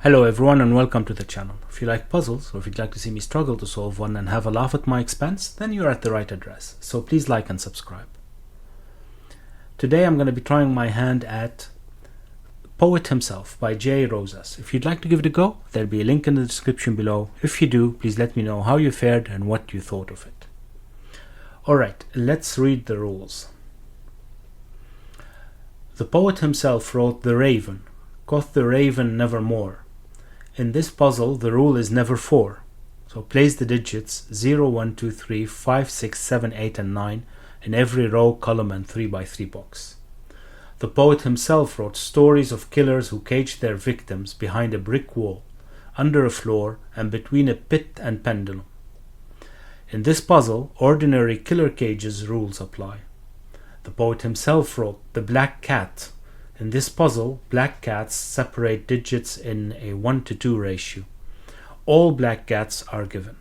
Hello everyone and welcome to the channel. If you like puzzles or if you'd like to see me struggle to solve one and have a laugh at my expense, then you're at the right address. So please like and subscribe. Today I'm going to be trying my hand at Poet Himself by Jrosas. If you'd like to give it a go, there'll be a link in the description below. If you do, please let me know how you fared and what you thought of it. Alright, let's read the rules. The poet himself wrote The Raven, quoth the raven nevermore. In this puzzle, the rule is never 4. So place the digits 0, 1, 2, 3, 5, 6, 7, 8, and 9 in every row, column, and 3x3 box. The poet himself wrote stories of killers who caged their victims behind a brick wall, under a floor, and between a pit and pendulum. In this puzzle, ordinary killer cages rules apply. The poet himself wrote The Black Cat. In this puzzle, black cats separate digits in a 1:2 ratio. All black cats are given.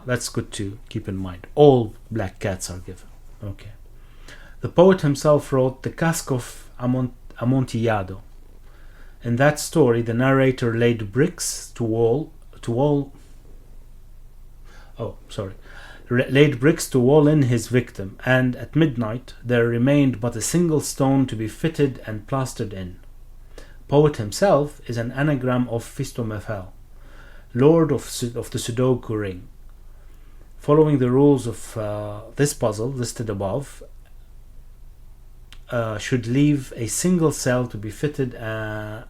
That's good to keep in mind. All black cats are given. Okay. The poet himself wrote The Cask of Amontillado. In that story, the narrator laid bricks laid bricks to wall in his victim, and at midnight there remained but a single stone to be fitted and plastered in. Poet himself is an anagram of Fistomefel, lord of the Sudoku ring. Following the rules of this puzzle listed above, should leave a single cell to be fitted and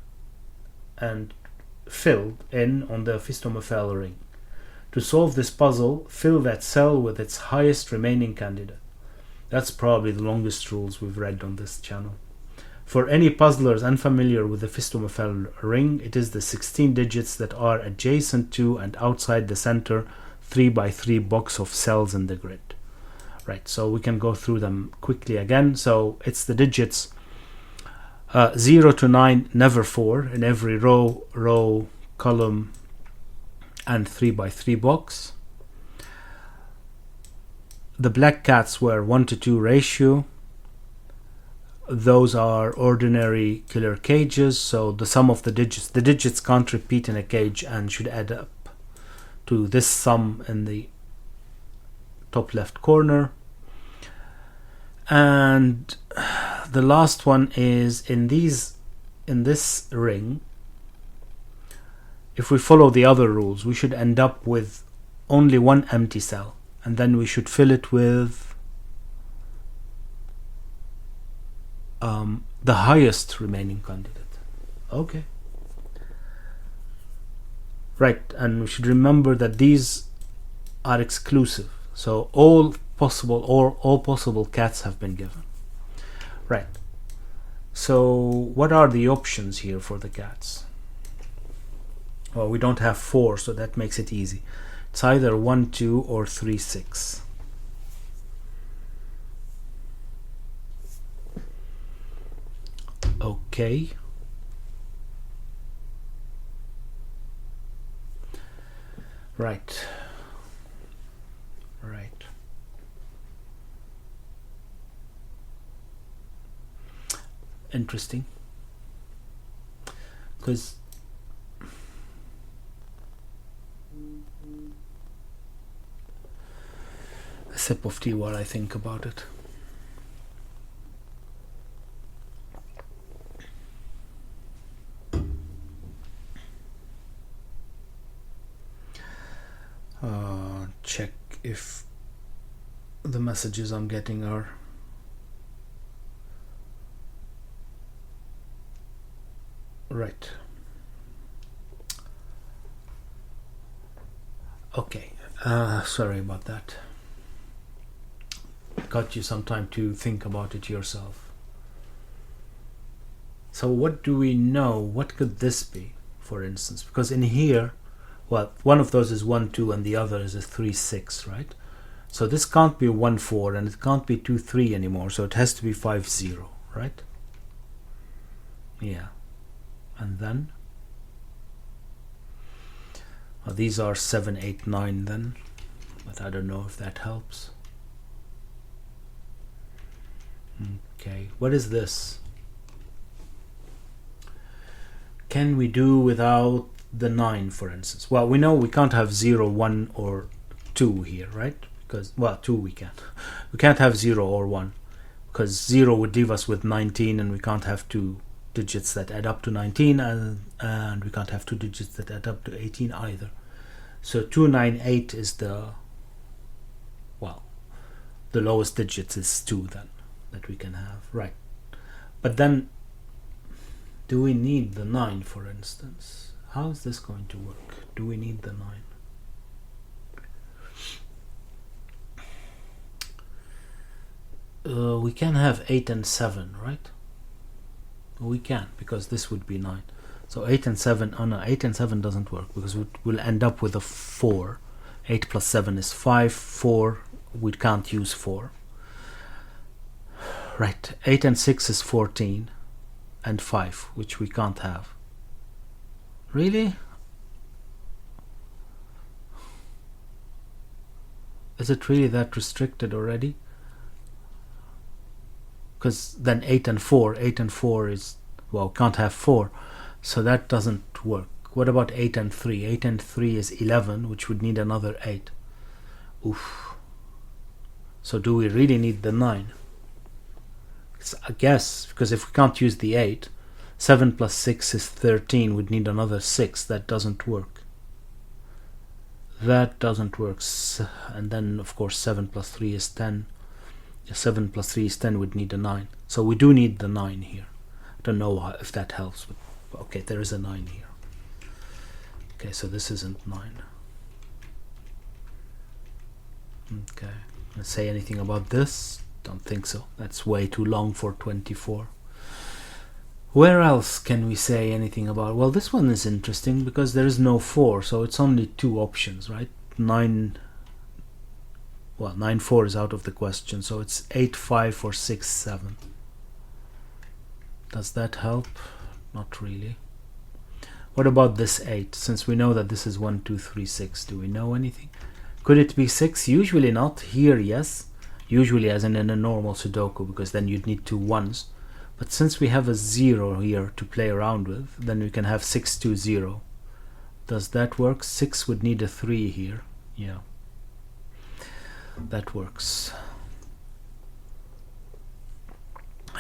filled in on the Fistomefel ring. To solve this puzzle, fill that cell with its highest remaining candidate. That's probably the longest rules we've read on this channel. For any puzzlers unfamiliar with the Fistomefel ring, it is the 16 digits that are adjacent to and outside the center 3x3 box of cells in the grid. Right, so we can go through them quickly again. So it's the digits 0 to 9, never 4, in every row, column, and 3x3 box. The black cats were 1:2 ratio. Those are ordinary killer cages, so the sum of the digits can't repeat in a cage and should add up to this sum in the top left corner. And the last one is in this ring. If we follow the other rules, we should end up with only one empty cell, and then we should fill it with the highest remaining candidate. Okay. Right, and we should remember that these are exclusive, so all possible cats have been given. Right. So what are the options here for the cats? Well, we don't have 4, so that makes it easy. It's either 1, 2, or 3, 6. Okay. Right. Interesting. Because a sip of tea while I think about it. Check if the messages I'm getting are right. Okay, sorry about that. Got you some time to think about it yourself. So what do we know? What could this be, for instance? Because in here, well, one of those is 1, 2, and the other is a 3, 6, right? So this can't be 1, 4, and it can't be 2, 3 anymore, so it has to be 5, 0, right? Yeah. And then? Well, these are 7, 8, 9 then, but I don't know if that helps. Okay, what is this? can we do without the 9, for instance? Well, we know we can't have 0, 1, or 2 here, right? Because, well, 2 we can't. We can't have 0 or 1, because 0 would leave us with 19, and we can't have 2 digits that add up to 19, and we can't have 2 digits that add up to 18 either. So 298 is the, well, the lowest digits is 2 then, that we can have, right? But then, do we need the 9, for instance? How is this going to work? Do we need the 9? We can have 8 and 7, right? We can, because this would be 9. So 8 and 7, oh no, 8 and 7 doesn't work, because we'll end up with a 4. 8 plus 7 is 5, 4, we can't use 4. Right, 8 and 6 is 14, and 5, which we can't have. Really? Is it really that restricted already? Because then 8 and 4 is, well, can't have 4, so that doesn't work. What about 8 and 3? 8 and 3 is 11, which would need another 8. Oof. So do we really need the 9? I guess, because if we can't use the 8, 7 plus 6 is 13, we'd need another 6. That doesn't work. That doesn't work. And then, of course, 7 plus 3 is 10. 7 plus 3 is 10, we'd need a 9. So we do need the 9 here. I don't know if that helps, but okay, there is a 9 here. Okay, so this isn't 9. Okay, let's say anything about this? Don't think so. That's way too long for 24. Where else can we say anything about? Well, this one is interesting because there is no 4, so it's only 2 options, right? 9, well, 9, 4 is out of the question, so it's 8, 5, or 6, 7. Does that help? Not really. What about this 8? Since we know that this is 1, 2, 3, 6, do we know anything? Could it be 6? Usually not. Here, yes. Usually as in a normal Sudoku, because then you'd need 2 1s. But since we have a 0 here to play around with, then we can have 6, 2, 0. Does that work? 6 would need a 3 here. Yeah. That works.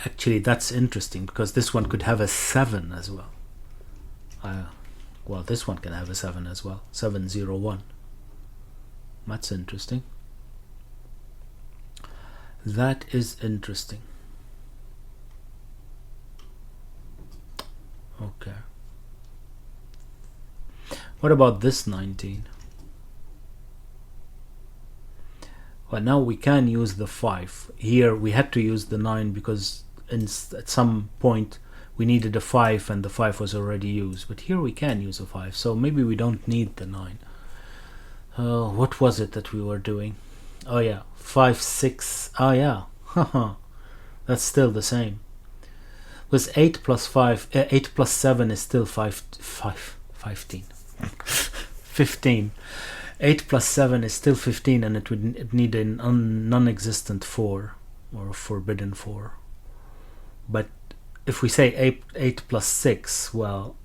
Actually, that's interesting, because this one could have a 7 as well. Well, this one can have a 7 as well. 7, 0, 1. That's interesting. That is interesting. Okay. What about this 19? Well, now we can use the 5. Here we had to use the 9 because at some point we needed a 5 and the 5 was already used. But here we can use a 5, so maybe we don't need the 9. What was it that we were doing? Oh yeah, 5, 6. Oh yeah, that's still the same. Because 8 plus 5, 8 plus 7 is still 15. 15. 8 plus 7 is still 15, and it would need a non-existent 4, or a forbidden 4. But if we say 8 plus 6, well,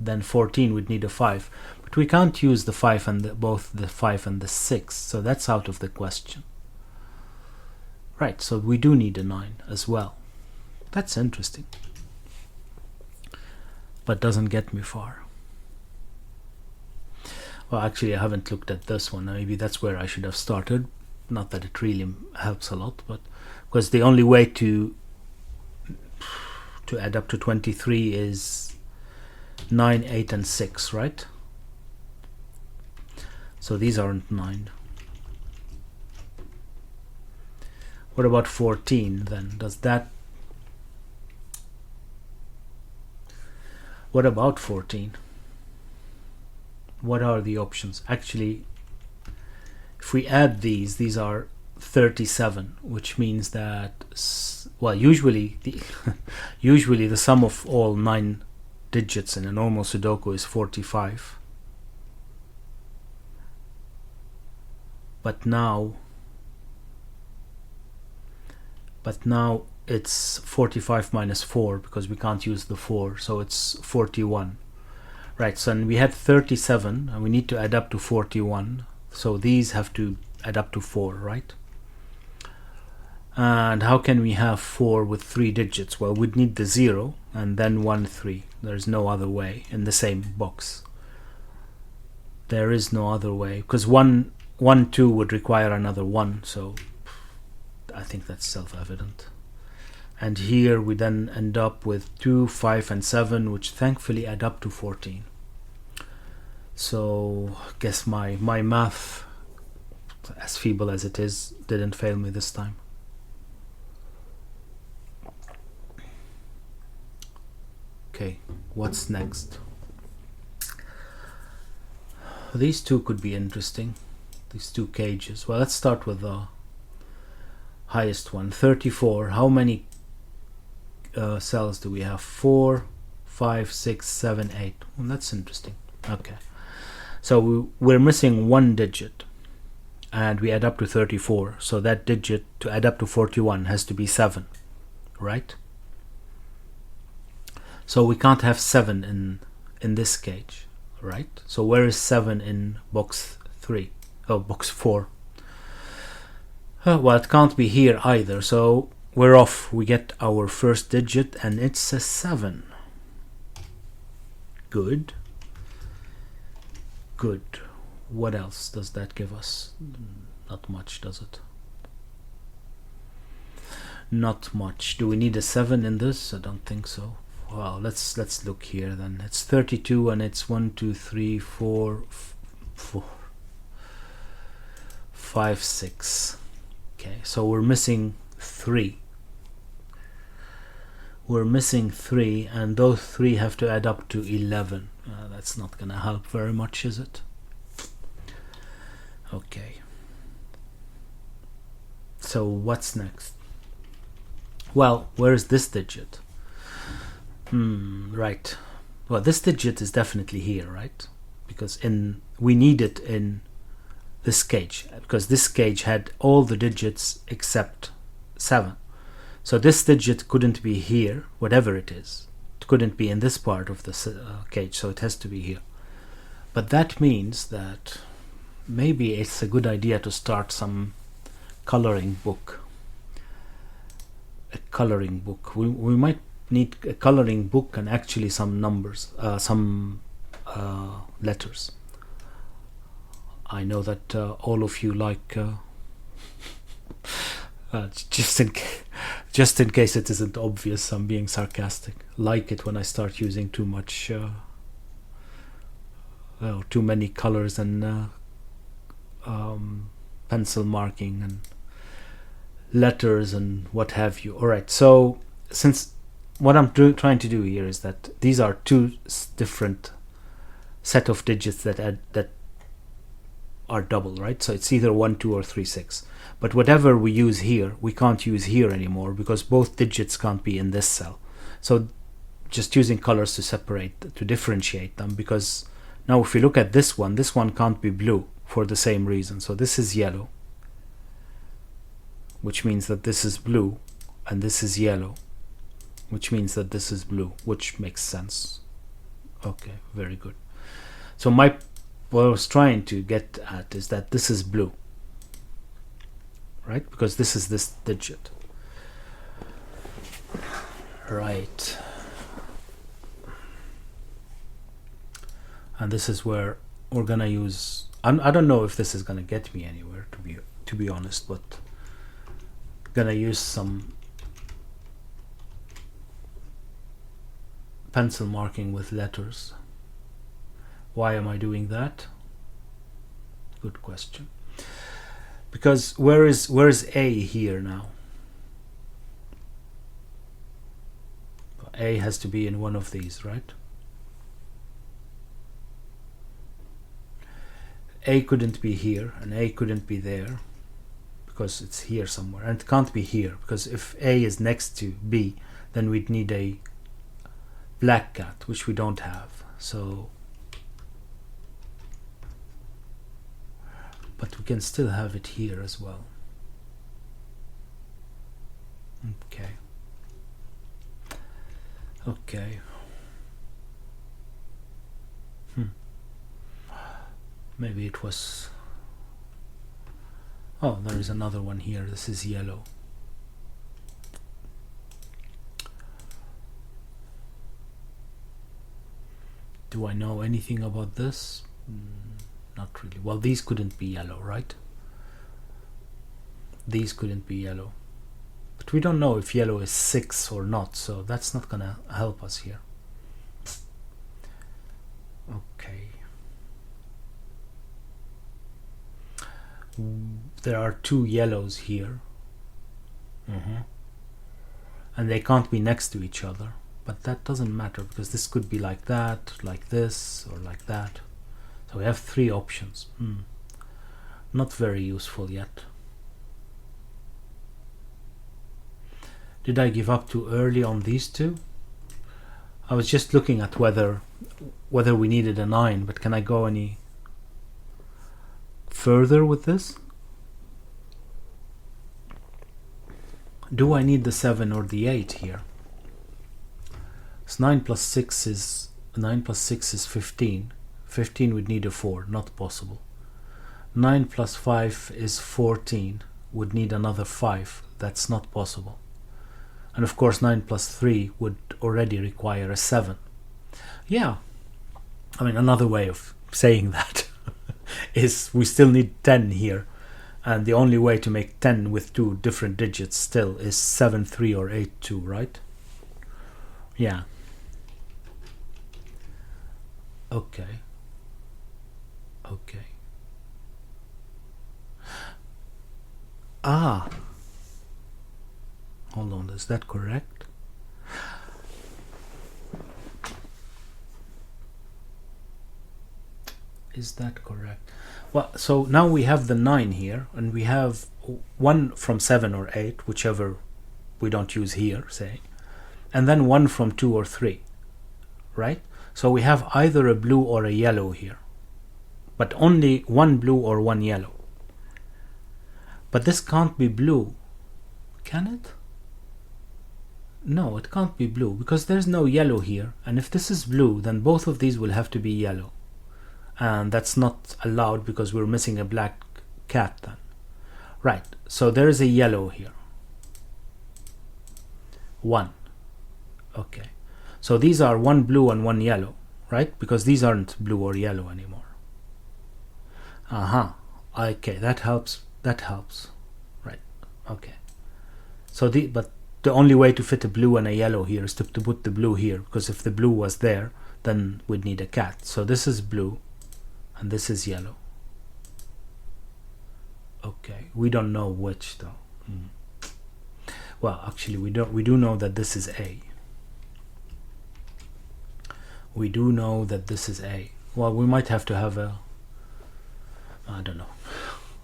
then 14 would need a 5. But we can't use the 5 and both the 5 and the 6, so that's out of the question. Right, so we do need a 9 as well. That's interesting, but doesn't get me far. Well, actually, I haven't looked at this one. Maybe that's where I should have started. Not that it really helps a lot, but because the only way to add up to 23 is 9, 8, and 6, right? So these aren't 9. What about 14 then? Does that... What about 14? What are the options? Actually, if we add these are 37, which means that, well, usually the sum of all 9 digits in a normal Sudoku is 45. But now it's 45 minus 4 because we can't use the 4, so it's 41. Right, so and we had 37 and we need to add up to 41, so these have to add up to 4, right? And how can we have 4 with 3 digits? Well, we'd need the 0 and then 1 3. There's no other way in the same box. There is no other way, because 1 2 would require another 1, so I think that's self-evident. And here we then end up with 2, 5 and 7, which thankfully add up to 14. So I guess my math, as feeble as it is, didn't fail me this time. Okay, what's next? These two could be interesting, these two cages. Well, let's start with the highest one, 34. How many cells do we have? 4, 5, 6, 7, 8. Well, that's interesting. Okay, so we're missing one digit and we add up to 34, so that digit to add up to 41 has to be 7, right? So we can't have 7 in this cage, right? So where is 7 in box 3? Oh, box 4. Well, it can't be here either, so we're off. We get our first digit and it's a 7. Good. Good. What else does that give us? Not much, does it? Not much. Do we need a 7 in this? I don't think so. Well, let's look here then. It's 32 and it's 1 2 3 4 5 6. Okay, so we're missing 3. We're missing 3, and those 3 have to add up to 11. That's not gonna help very much, is it? Okay. So what's next? Well, where is this digit? Right. Well, this digit is definitely here, right? Because we need it in this cage, because this cage had all the digits except 7. So this digit couldn't be here, whatever it is. It couldn't be in this part of the cage, so it has to be here. But that means that maybe it's a good idea to start some coloring book. A coloring book. We might need a coloring book and actually some numbers, some letters. I know that all of you like just in case it isn't obvious, I'm being sarcastic. Like it when I start using too much, too many colors and pencil marking and letters and what have you. All right. So since what I'm trying to do here is that these are two different set of digits that are double, right? So it's either 1 2 or 3 6. But whatever we use here, we can't use here anymore because both digits can't be in this cell. So just using colors to separate, to differentiate them, because now if we look at this one can't be blue for the same reason. So this is yellow, which means that this is blue, and this is yellow, which means that this is blue, which makes sense. Okay, very good. So what I was trying to get at is that this is blue, right? Because this is this digit. Right. And this is where we're gonna use, I don't know if this is gonna get me anywhere, to be honest, but gonna use some pencil marking with letters. Why am I doing that? Good question. Because where is A here now? A has to be in one of these, right? A couldn't be here and A couldn't be there because it's here somewhere, and it can't be here because if A is next to B, then we'd need a black cat, which we don't have. So, but we can still have it here as well. Okay. Okay. Maybe it was... Oh, there is another one here. This is yellow. Do I know anything about this? Not really. Well, these couldn't be yellow, right? These couldn't be yellow. But we don't know if yellow is 6 or not, so that's not gonna help us here. Okay. There are 2 yellows here. And they can't be next to each other. But that doesn't matter, because this could be like that, like this, or like that. So we have 3 options. Not very useful yet. Did I give up too early on these 2? I was just looking at whether we needed a 9, but can I go any further with this? Do I need the 7 or the 8 here? So 9 plus 6 is 15. 15 would need a 4, not possible. 9 plus 5 is 14, would need another 5, that's not possible. And of course 9 plus 3 would already require a 7. Yeah, I mean, another way of saying that is we still need 10 here, and the only way to make 10 with 2 different digits still is 7 3 or 8 2, right? Yeah. Okay. Ah, hold on, is that correct? Is that correct? Well, so now we have the 9 here, and we have 1 from 7 or 8, whichever we don't use here, say, and then 1 from 2 or 3, right? So we have either a blue or a yellow here, but only 1 blue or 1 yellow. But this can't be blue, can it? No, it can't be blue, because there's no yellow here, and if this is blue, then both of these will have to be yellow. And that's not allowed because we're missing a black cat then. Right, so there is a yellow here. 1. Okay. So these are 1 blue and 1 yellow, right? Because these aren't blue or yellow anymore. Okay, that helps. That helps. Right. Okay. So but the only way to fit a blue and a yellow here is to put the blue here, because if the blue was there, then we'd need a cat. So this is blue and this is yellow. Okay, we don't know which though. Well, actually we do know that this is A. We do know that this is A. Well, we might have to have a, I don't know.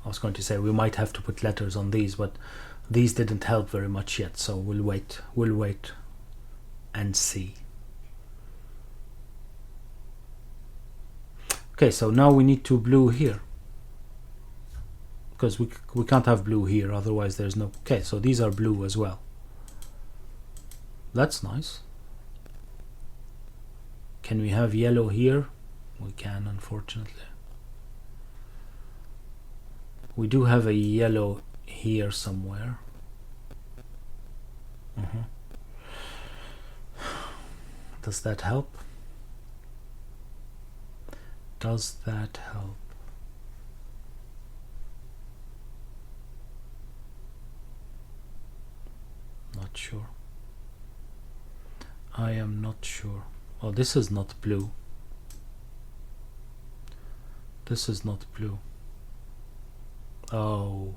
I was going to say we might have to put letters on these, but these didn't help very much yet, so we'll wait and see. Okay, so now we need 2 blue here, because we can't have blue here, otherwise there's no... Okay, so these are blue as well. That's nice. Can we have yellow here? We can, unfortunately. We do have a yellow here somewhere. Does that help? Does that help? Not sure. I am not sure. Oh, this is not blue. This is not blue. Oh.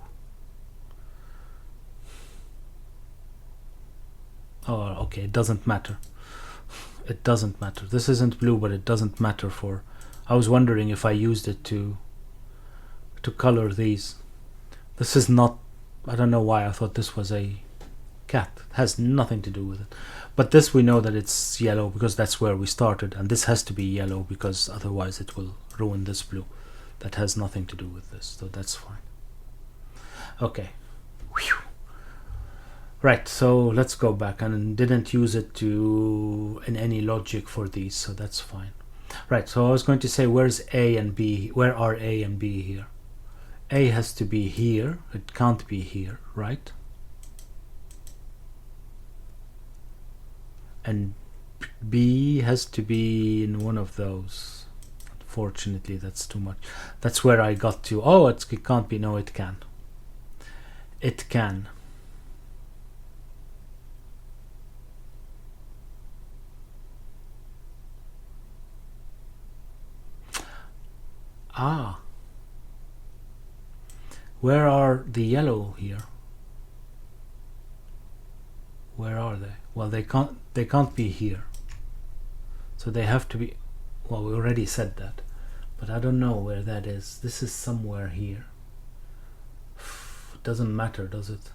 Oh, okay, it doesn't matter. It doesn't matter. This isn't blue, but it doesn't matter for... I was wondering if I used it to color these. This is not... I don't know why I thought this was a cat. It has nothing to do with it. But this we know that it's yellow because that's where we started, and this has to be yellow because otherwise it will ruin this blue. That has nothing to do with this, so that's fine. Okay. Whew. Right, so let's go back, and didn't use it to in any logic for these, so that's fine. Right, so I was going to say, where's A and B? Where are A and B here? A has to be here, it can't be here, right? And B has to be in one of those. Unfortunately, that's too much. That's where I got to. Oh, it can't be. No, it can. It can. Ah. Where are the yellow here? Where are they? Well, they can't be here. So they have to be, well, we already said that, but I don't know where that is. This is somewhere here. It doesn't matter, does it?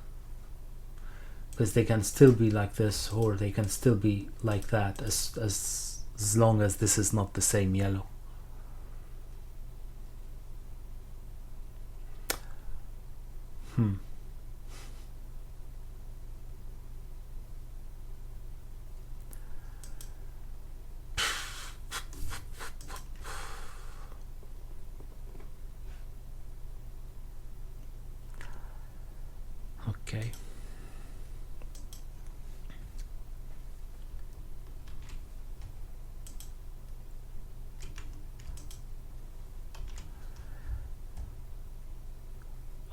Because they can still be like this, or they can still be like that, as long as this is not the same yellow. Okay.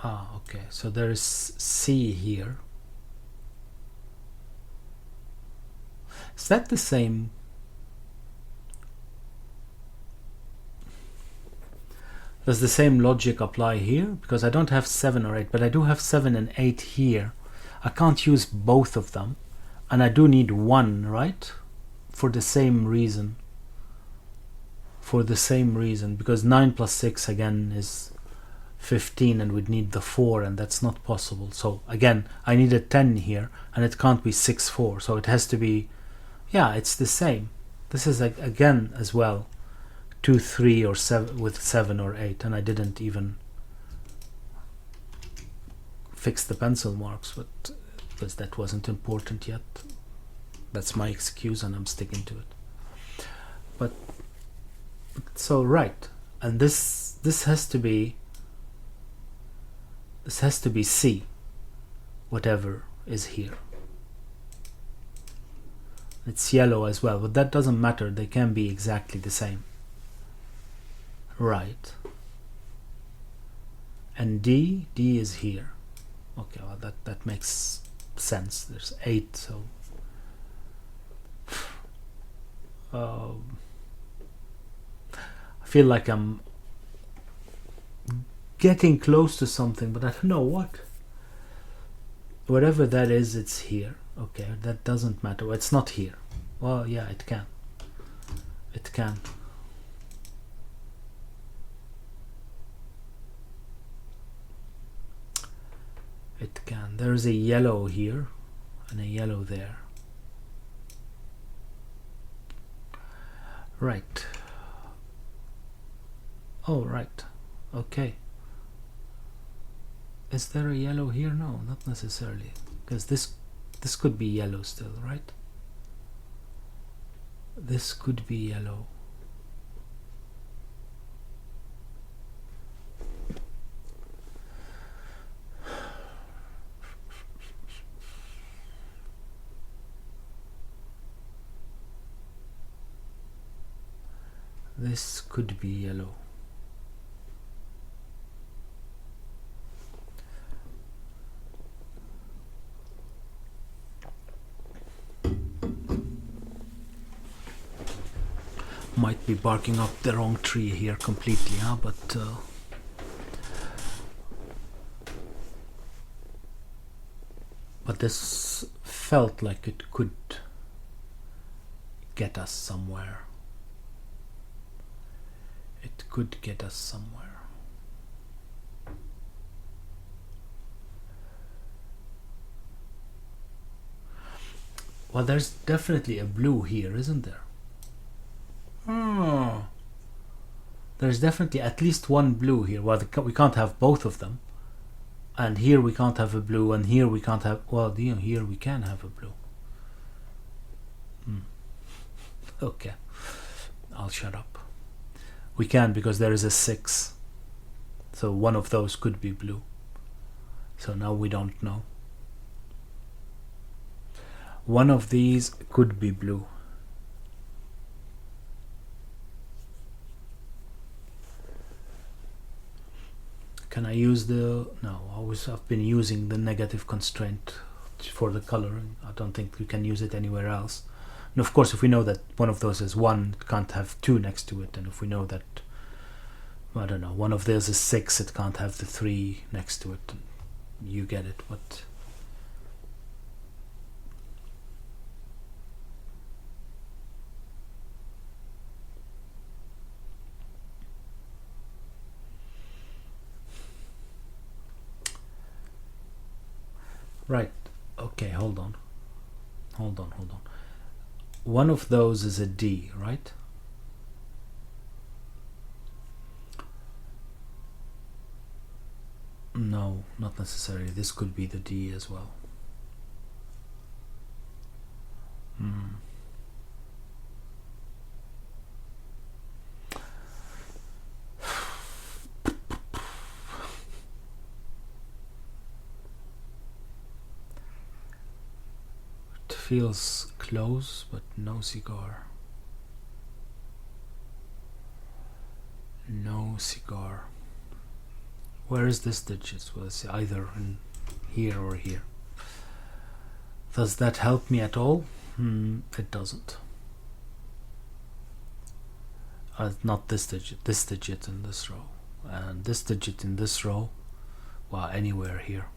Ah, okay. So there is C here. Is that the same? Does the same logic apply here? Because I don't have 7 or 8, but I do have 7 and 8 here. I can't use both of them, and I do need 1, right? For the same reason. For the same reason, because 9 plus 6 again is 15, and we'd need the 4, and that's not possible. So again, I need a 10 here, and it can't be 6, 4. So it has to be, yeah, it's the same. This is again as well 2, 3, or 7 with 7 or 8, and I didn't even fix the pencil marks, but because that wasn't important yet. That's my excuse, and I'm sticking to it. But so right, and this has to be C, whatever is here. It's yellow as well, but that doesn't matter. They can be exactly the same. Right. And D is here. Okay, well that makes sense. There's 8, so I feel like I'm getting close to something, but I don't know what. Whatever that is, it's here. Okay, that doesn't matter. It's not here. Well, yeah, it can. It can. It can. There's a yellow here and a yellow there. Right. Oh, right. Okay. Is there a yellow here? No, not necessarily, because this could be yellow still, right? This could be yellow. This could be yellow. Might be barking up the wrong tree here completely, huh? But this felt like it could get us somewhere. It could get us somewhere. Well, there's definitely a blue here, isn't there? There's definitely at least one blue here. Well, we can't have both of them. And here we can't have a blue, and here we can't have, well, here we can have a blue. Okay, I'll shut up. We can, because there is a 6. So one of those could be blue. So now we don't know. One of these could be blue. Can I use the... No, I've been using the negative constraint for the coloring. I don't think we can use it anywhere else. And of course, if we know that one of those is 1, it can't have 2 next to it. And if we know that, I don't know, one of those is 6, it can't have the 3 next to it. You get it, but... Right, okay, hold on. One of those is a D, right? No, not necessarily. This could be the D as well. It feels close, but no cigar. No cigar. Where is this digit? Well, it's either in here or here. Does that help me at all? It doesn't. Not this digit in this row. And this digit in this row, well, anywhere here.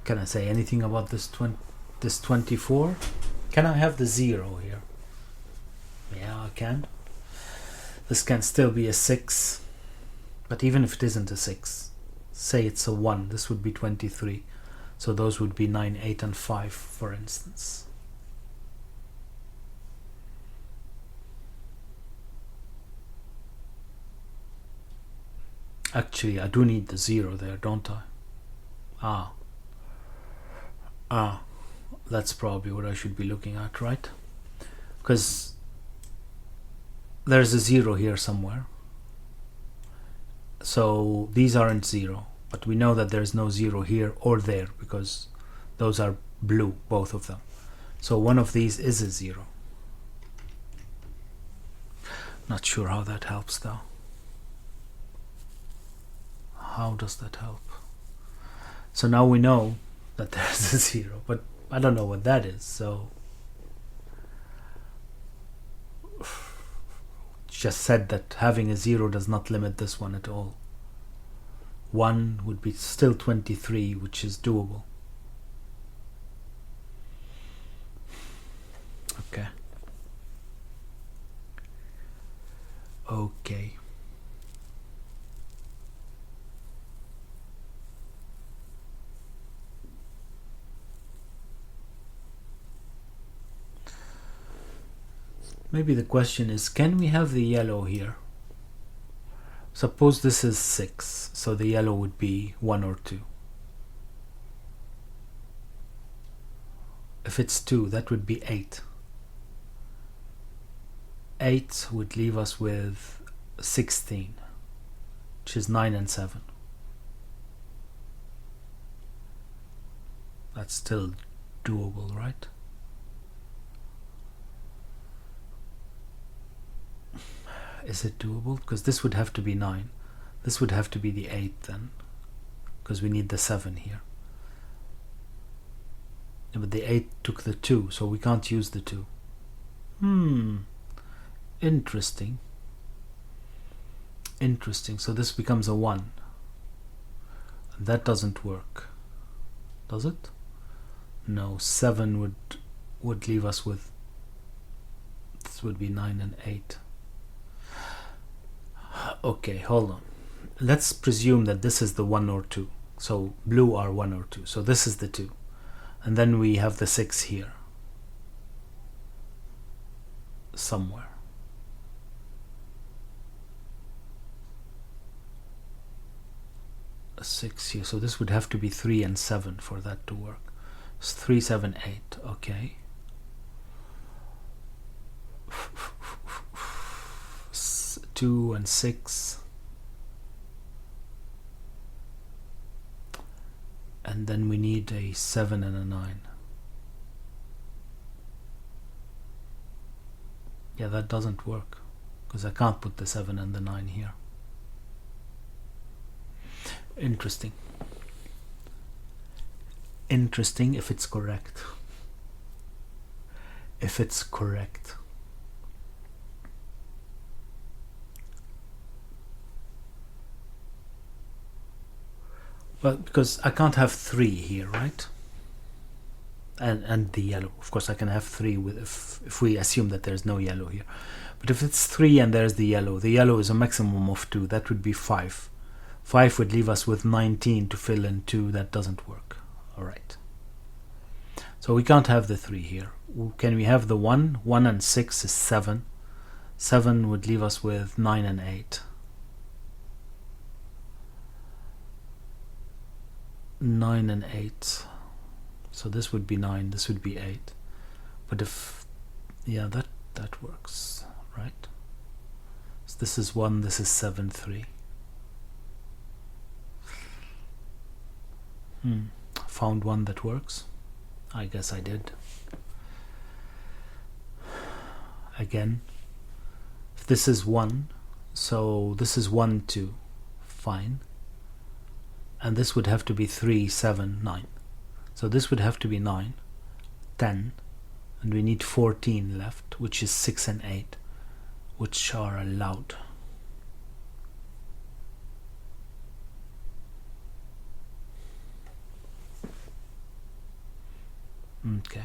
Can I say anything about this 24? Can I have the 0 here? Yeah, I can. This can still be a 6. But even if it isn't a 6, say it's a 1, this would be 23. So those would be 9, 8, and 5, for instance. Actually, I do need the 0 there, don't I? That's probably what I should be looking at, right? Because there's a 0 here somewhere. So these aren't 0, but we know that there's no 0 here or there because those are blue, both of them. So one of these is a 0. Not sure how that helps though. How does that help? So now we know that there's a 0, but I don't know what that is, so just said that having a 0 does not limit this one at all. 1 would be still 23, which is doable. Okay. Maybe the question is, can we have the yellow here? Suppose this is 6, so the yellow would be 1 or 2. If it's 2, that would be 8. 8 would leave us with 16, which is 9 and 7. That's still doable, right? Is it doable? Because this would have to be 9. This would have to be the 8 then, because we need the 7 here. Yeah, but the 8 took the 2, so we can't use the 2. Interesting. Interesting. So this becomes a 1. And that doesn't work. Does it? No, 7 would leave us with, this would be 9 and 8. Okay, hold on. Let's presume that this is the 1 or 2. So blue are 1 or 2. So this is the 2. And then we have the 6 here. Somewhere. a 6 here, so this would have to be 3 and 7 for that to work. It's 3, 7, 8. Okay. 2 and 6. And then we need a 7 and a 9. Yeah, that doesn't work because I can't put the 7 and the 9 here. Interesting. Interesting if it's correct. If it's correct. Well, because I can't have 3 here, right? And the yellow. Of course, I can have 3 with if we assume that there's no yellow here. But if it's 3 and there's the yellow is a maximum of 2. That would be 5. 5 would leave us with 19 to fill in 2. That doesn't work. All right. So we can't have the 3 here. Can we have the 1? 1 and 6 is 7. 7 would leave us with 9 and 8. 9 and 8. So this would be 9, this would be 8. But if, yeah, that works, right? So this is 1, this is 7, 3. Found one that works. I guess I did. Again, if this is 1, so this is 1, 2, fine. And this would have to be 3, 7, 9. So this would have to be 9, 10, and we need 14 left, which is 6 and 8, which are allowed. Okay.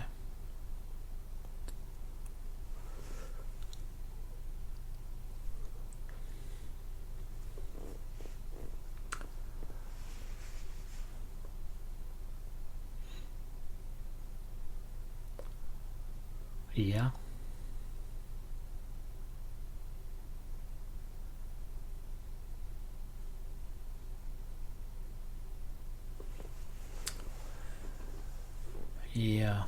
Yeah. Yeah.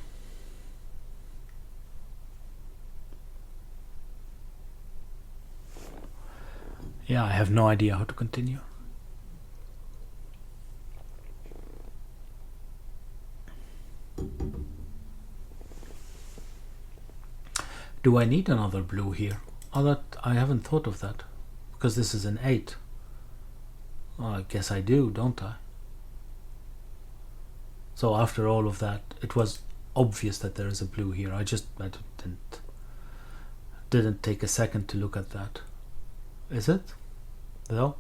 Yeah, I have no idea how to continue. Do I need another blue here? Oh, that I haven't thought of that. Because this is an 8. Oh, I guess I do, don't I? So after all of that, it was obvious that there is a blue here. I didn't take a second to look at that. Is it? Though?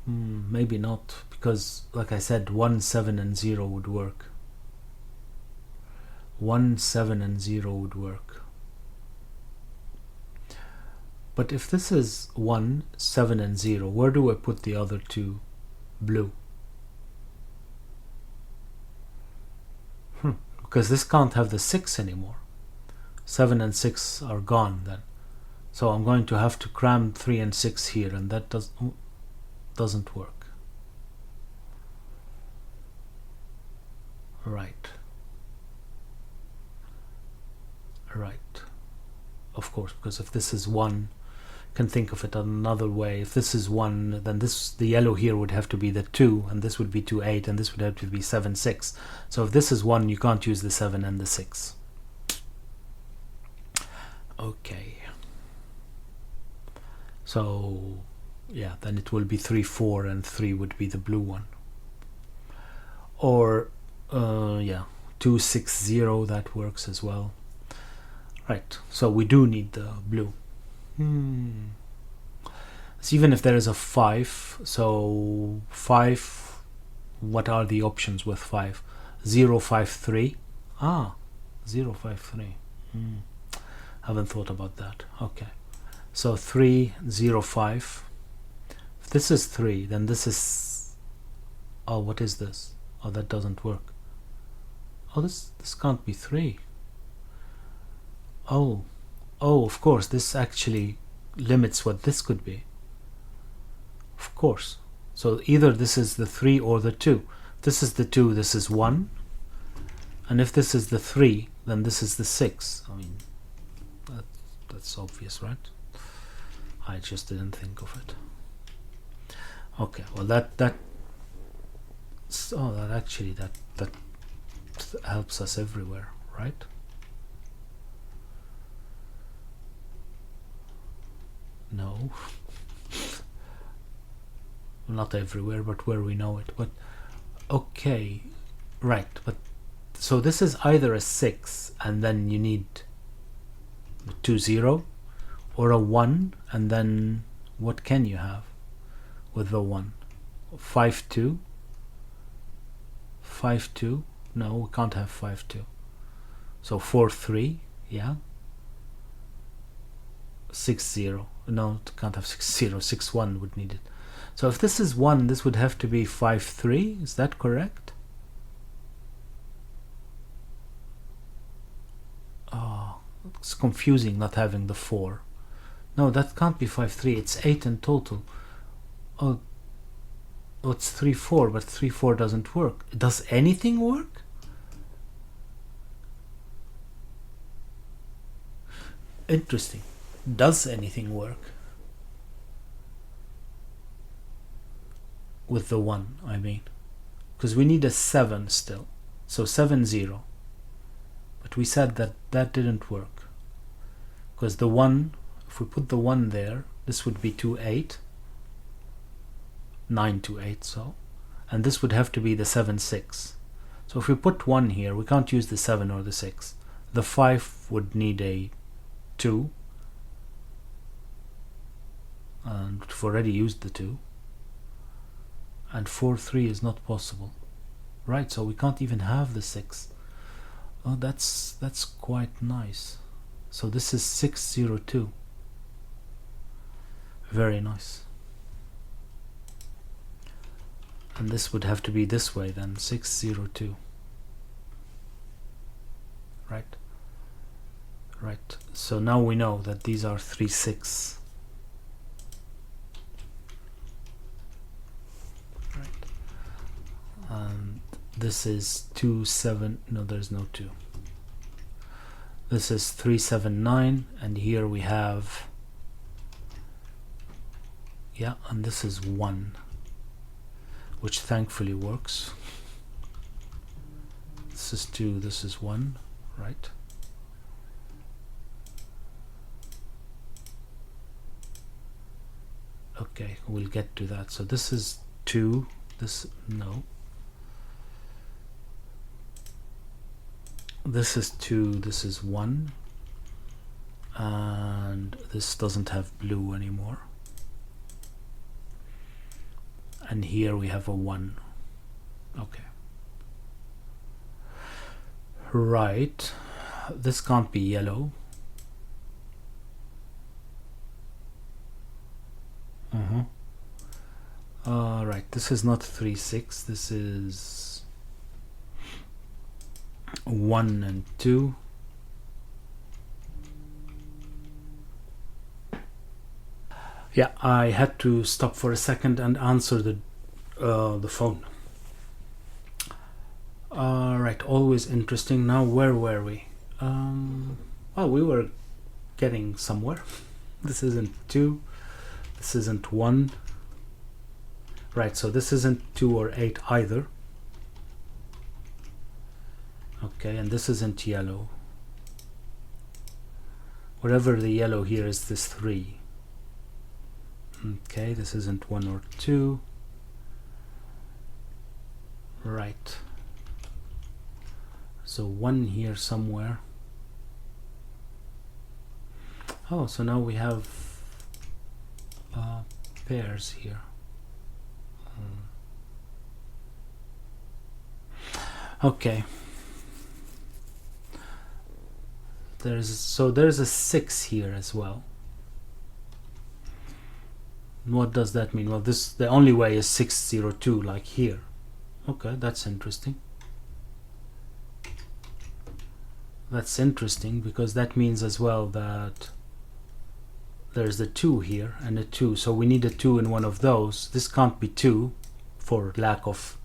Maybe not, because like I said, 1, 7 and 0 would work. 1, 7 and 0 would work. But if this is 1, 7 and 0, where do I put the other 2 blue? Because this can't have the 6 anymore. 7 and 6 are gone then. So I'm going to have to cram 3 and 6 here, and that doesn't work. Right. Of course, because if this is 1, can think of it another way. If this is 1, then the yellow here would have to be the 2, and this would be 2, 8, and this would have to be 7, 6. So if this is 1, you can't use the 7 and the 6. Okay. So yeah, then it will be 3, 4, and 3 would be the blue one. Or yeah, 2, 6, 0, that works as well. Right, so we do need the blue. So even if there is a 5, so 5, what are the options with 5? 0, 5, 3. 0, 5, 3. Haven't thought about that. Okay, so 3, 0, 5. If this is 3, then this is, oh, what is this? Oh, that doesn't work. Oh, this can't be 3. Oh, of course, this actually limits what this could be. Of course. So either this is the 3 or the 2. This is the 2, this is 1. And if this is the 3, then this is the 6. I mean, that's obvious, right? I just didn't think of it. Okay, well that actually helps us everywhere, right? No. Not everywhere, but where we know it. But okay, right, but so this is either a 6 and then you need 2 0, or a 1 and then what can you have with the 1? 5 2. 5 2. No, we can't have 5 2. So 4 3. Yeah. 6 0. No, can't have 6 0. 6 1 would need it. So if this is 1, this would have to be 5 3. Is that correct? Oh, it's confusing not having the 4. No, that can't be 5 3. It's 8 in total. Oh, it's 3 4, but 3 4 doesn't work. Does anything work? Interesting. Does anything work? With the 1, I mean. Because we need a 7 still. So 7 0. But we said that that didn't work. Because the 1, if we put the 1 there, this would be 2 8. 9 to 8, so. And this would have to be the 7 6. So if we put 1 here, we can't use the 7 or the 6. The 5 would need a 2. And we've already used the 2. And 4 3 is not possible. Right, so we can't even have the 6. Oh, that's quite nice. So this is 6 0 2. Very nice. And this would have to be this way then, 6 0 2. Right? Right. So now we know that these are 3 6. Right. And this is 2 7. No, there's no 2. This is 3 7 9, and here we have, yeah, and this is 1, which thankfully works. This is 2, this is 1, right? Okay, we'll get to that. So this is 2, this, no. This is 2, this is 1. And this doesn't have blue anymore. And here we have a 1. Okay. Right. This can't be yellow. Right, this is not 3 6. This is 1 and 2. Yeah, I had to stop for a second and answer the phone. Right, always interesting. Now, where were we? Well, we were getting somewhere. This isn't 2. This isn't 1. Right, so this isn't 2 or 8 either. Okay, and this isn't yellow. Whatever the yellow here is, this 3. Okay, this isn't 1 or 2. Right. So 1 here somewhere. Oh, so now we have pairs here. Okay. There's a 6 here as well. What does that mean? Well, the only way is 6 0 2, like here. Okay, that's interesting. That's interesting because that means as well that there's the 2 here and a 2, so we need a 2 in one of those. This can't be 2 for lack of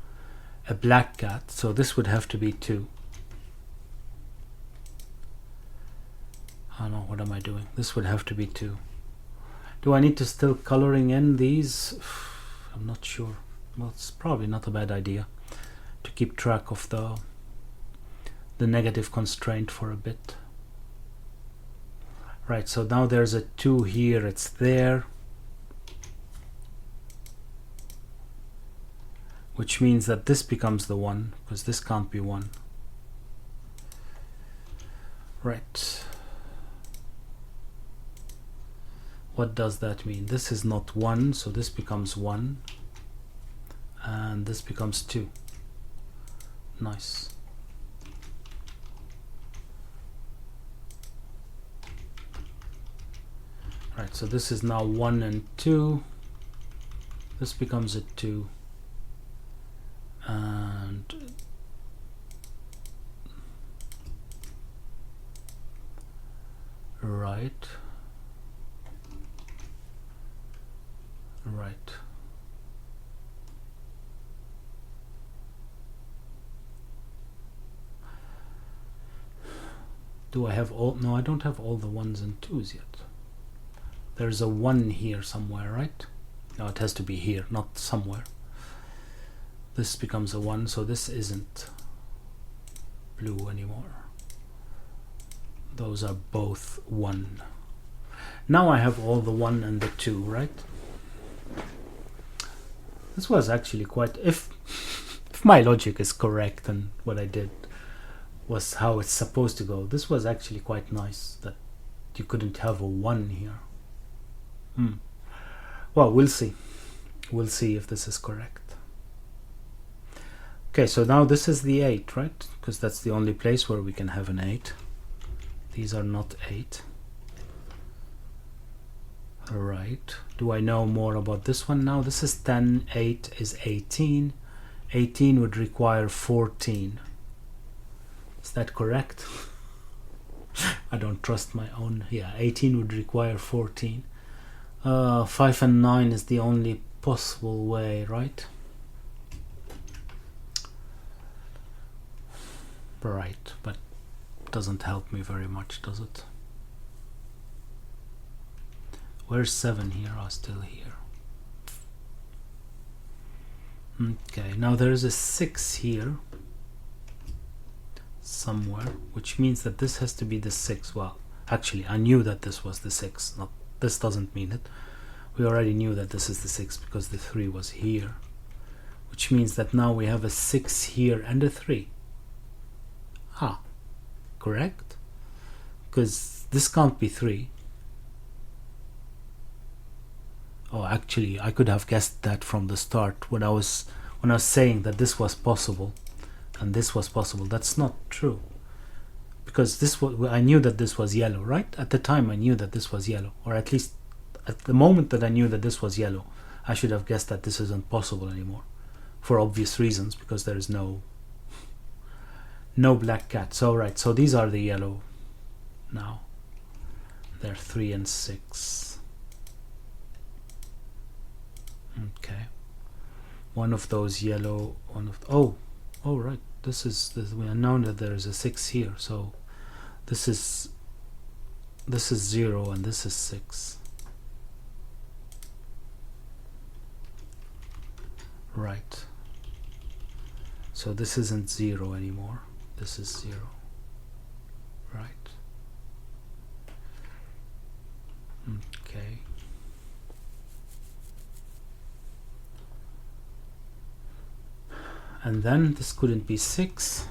a black cat, so this would have to be 2. Oh no, what am I doing? This would have to be 2. Do I need to still coloring in these? I'm not sure. Well, it's probably not a bad idea to keep track of the negative constraint for a bit. Right, so now there's a 2 here, it's there. Which means that this becomes the 1, because this can't be 1. Right. What does that mean? This is not 1, so this becomes 1. And this becomes 2. Nice. Right, so this is now 1 and 2. This becomes a 2. And right. Do I have all? No, I don't have all the 1s and 2s yet. There's a 1 here somewhere, right? No, it has to be here, not somewhere. This becomes a 1, so this isn't blue anymore. Those are both 1. Now I have all the 1 and the 2, right? This was actually quite, if my logic is correct and what I did was how it's supposed to go, this was actually quite nice that you couldn't have a 1 here. Well, we'll see. We'll see if this is correct. Okay, so now this is the 8, right? Because that's the only place where we can have an 8. These are not 8. Alright, do I know more about this one now? This is 10, 8 is 18. 18 would require 14. Is that correct? I don't trust my own. Yeah, 18 would require 14. 5 and 9 is the only possible way, right? Right, but doesn't help me very much, does it? Where's 7 here? Oh, still here. Okay, now there's a 6 here somewhere, which means that this has to be the 6. Well, actually, I knew that this was the 6. Not, this doesn't mean it. We already knew that this is the 6 because the 3 was here. Which means that now we have a 6 here and a 3. Ah, correct? Because this can't be 3. Oh, actually, I could have guessed that from the start when I was saying that this was possible and this was possible. That's not true, because this was, I knew that this was yellow, right? At the time, I knew that this was yellow, or at least at the moment that I knew that this was yellow, I should have guessed that this isn't possible anymore, for obvious reasons, because there is no black cat. So right, so these are the yellow now. They're 3 and 6. Okay, one of those yellow, one of oh right, this is we know that there is a 6 here, so this is 0 and this is 6. Right, so this isn't 0 anymore, this is 0. Right, okay. And then this couldn't be 6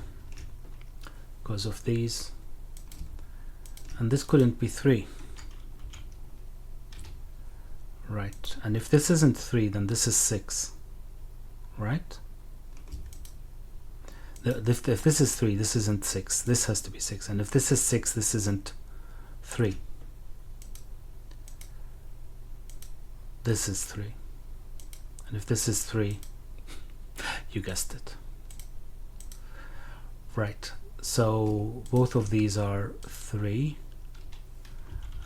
because of these, and this couldn't be 3. Right, and if this isn't 3, then this is 6. Right? If this is 3, this isn't 6. This has to be 6. And if this is 6, this isn't 3. This is 3. And if this is 3, you guessed it. Right, so both of these are 3,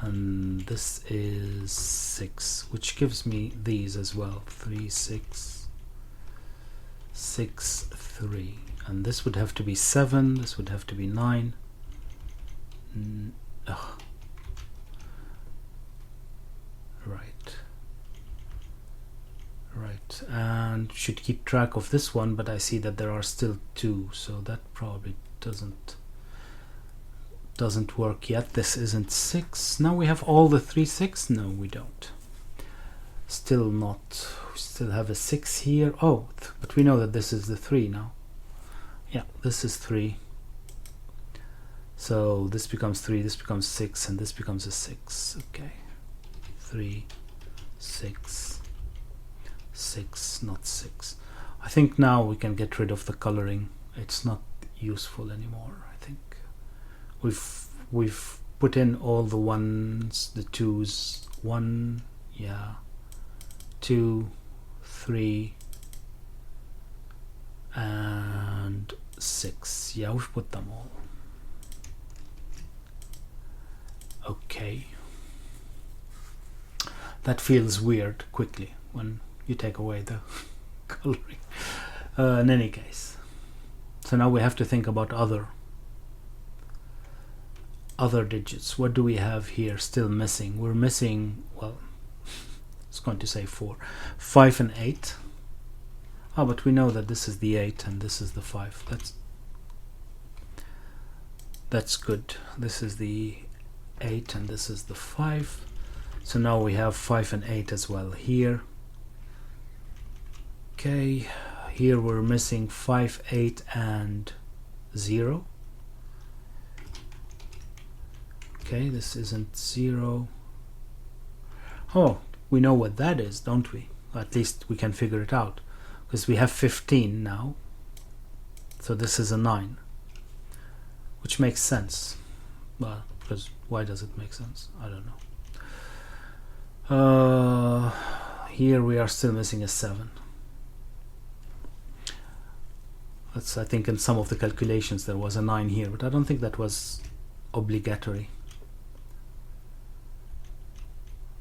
and this is 6, which gives me these as well, 3 6 6 3, and this would have to be 7, this would have to be 9. Right, and should keep track of this one, but I see that there are still 2, so that probably doesn't work yet. This isn't 6. Now we have all the 3 6. No, we don't. Still not. We still have a 6 here. Oh, but we know that this is the 3 now. Yeah, this is 3. So this becomes 3, this becomes 6, and this becomes a 6. Okay. 3 6 6, not 6. I think now we can get rid of the coloring. It's not useful anymore. I think we've put in all the 1s, the 2s. 1, yeah, 2, 3, and 6. Yeah, we've put them all. Okay. That feels weird quickly when you take away the coloring. In any case, so now we have to think about other digits. What do we have here still missing? We're missing, well, it's going to say 4, 5 and 8. Oh, but we know that this is the 8 and this is the 5. That's good. This is the 8 and this is the 5. So now we have 5 and 8 as well here. Okay, here we're missing 5, 8 and 0. Okay, this isn't 0. Oh, we know what that is, don't we? At least we can figure it out, because we have 15 now. So this is a 9, which makes sense. Well, because why does it make sense? I don't know. Here we are still missing a 7. I think in some of the calculations there was a 9 here, but I don't think that was obligatory.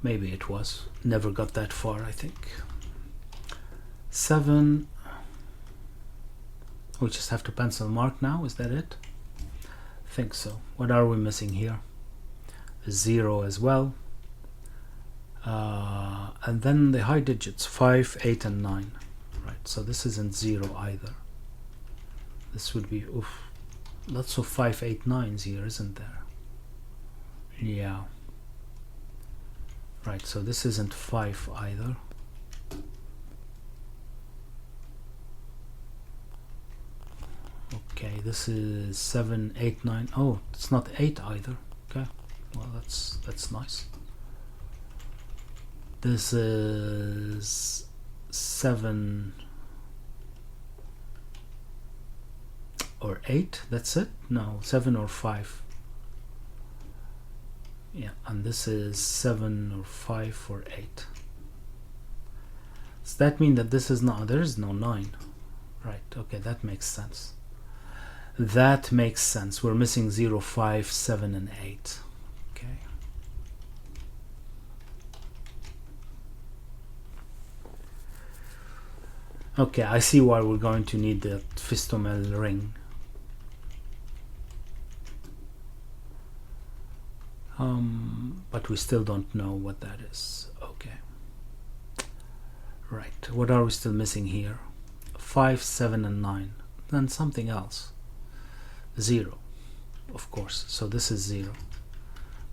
Maybe it was. Never got that far, I think. 7. We just have to pencil mark now, is that it? I think so. What are we missing here? A 0 as well. And then the high digits, 5, 8 and 9. Right, so this isn't 0 either. This would be, oof, lots of 5, 8, 9s here, isn't there? Yeah. Right, so this isn't 5 either. Okay, this is 7, 8, 9. Oh, it's not 8 either. Okay, well that's nice. This is 7 or 8. That's it? No, 7 or 5. Yeah, and this is 7 or 5 or 8. Does that mean that this is not, there is no 9? Right, okay, that makes sense. That makes sense. We're missing 0, 5, 7 and 8. Okay. Okay, I see why we're going to need the fistomel ring. But we still don't know what that is. Okay. Right, what are we still missing here? 5, 7 and 9. Then something else. 0, of course. So this is 0.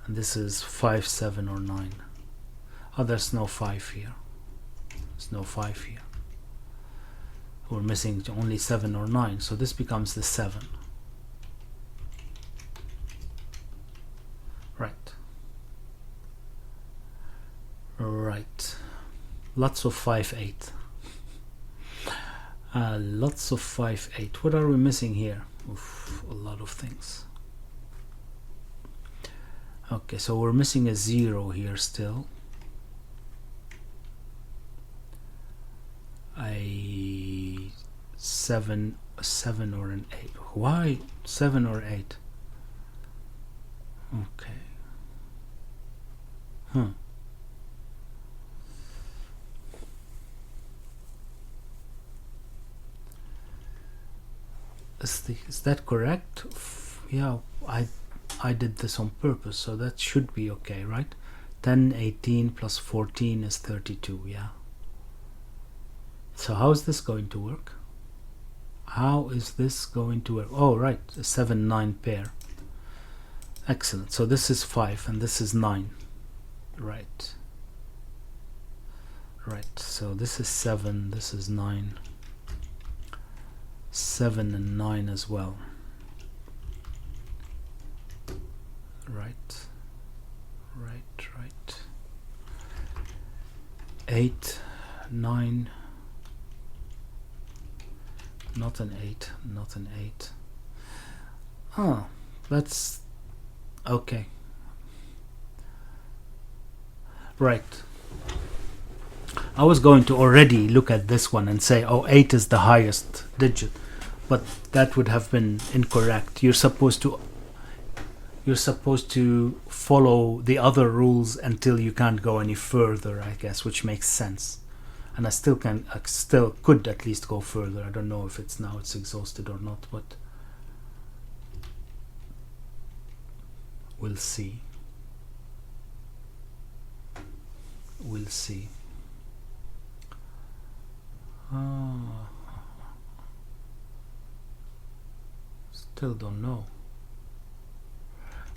And this is 5, 7 or 9. Oh, there's no 5 here. There's no 5 here. We're missing only 7 or 9. So this becomes the 7. Right, lots of 5, 8. Lots of 5, 8. What are we missing here? Oof, a lot of things. Okay, so we're missing a 0 here still. A 7 or an 8. Why 7 or 8? Okay. Is that correct? Yeah, I did this on purpose, so that should be okay, right? 10, 18 plus 14 is 32, yeah. So how is this going to work? How is this going to work? Oh, right, a 7, 9 pair. Excellent. So this is 5 and this is 9. Right. Right, so this is 7, this is 9. 7 and 9 as well. Right. Right, right. 8, 9. Not an 8, not an 8. Oh, that's okay. Right. I was going to already look at this one and say, oh, 8 is the highest digit, but that would have been incorrect. You're supposed to follow the other rules until you can't go any further, I guess, which makes sense. And I still could at least go further. I don't know if it's exhausted or not, but we'll see. We'll see. Still don't know.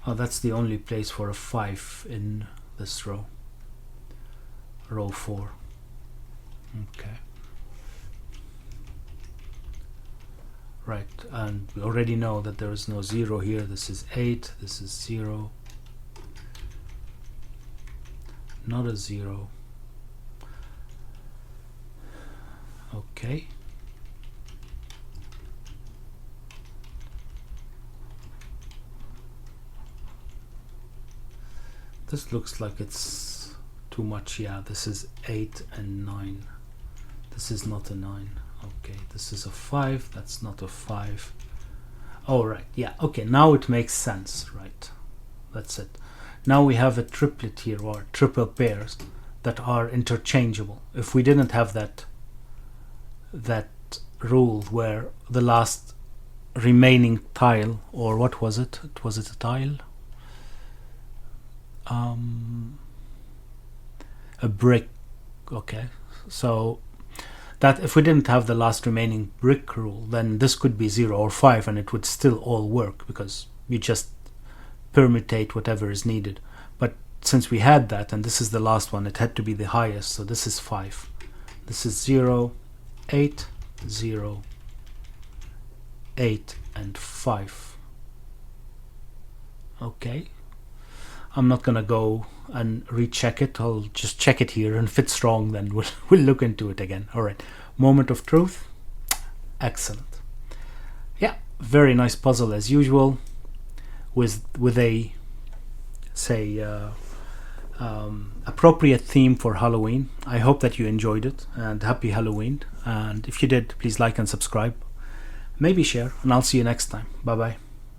Oh, that's the only place for a 5 in this row. Row 4. Okay. Right, and we already know that there is no 0 here. This is 8, this is 0. Not a 0. Okay. This looks like it's too much. Yeah, this is 8 and 9. This is not a 9. Okay, this is a 5. That's not a 5. Oh, right. Yeah, okay, now it makes sense. Right, that's it. Now we have a triplet here, or triple pairs that are interchangeable. If we didn't have that rule where the last remaining tile, or what was it? Was it a tile? A brick. Okay, so that if we didn't have the last remaining brick rule, then this could be 0 or 5 and it would still all work, because you just permutate whatever is needed. But since we had that, and this is the last one, it had to be the highest, so this is 5. This is 0, 8, 0, 8 and 5. Okay, I'm not gonna go and recheck it. I'll just check it here, and if it's wrong, then we'll look into it again. All right, moment of truth. Excellent. Yeah, very nice puzzle as usual, with a appropriate theme for Halloween. I hope that you enjoyed it, and happy Halloween. And if you did, please like and subscribe, maybe share, and I'll see you next time. Bye bye.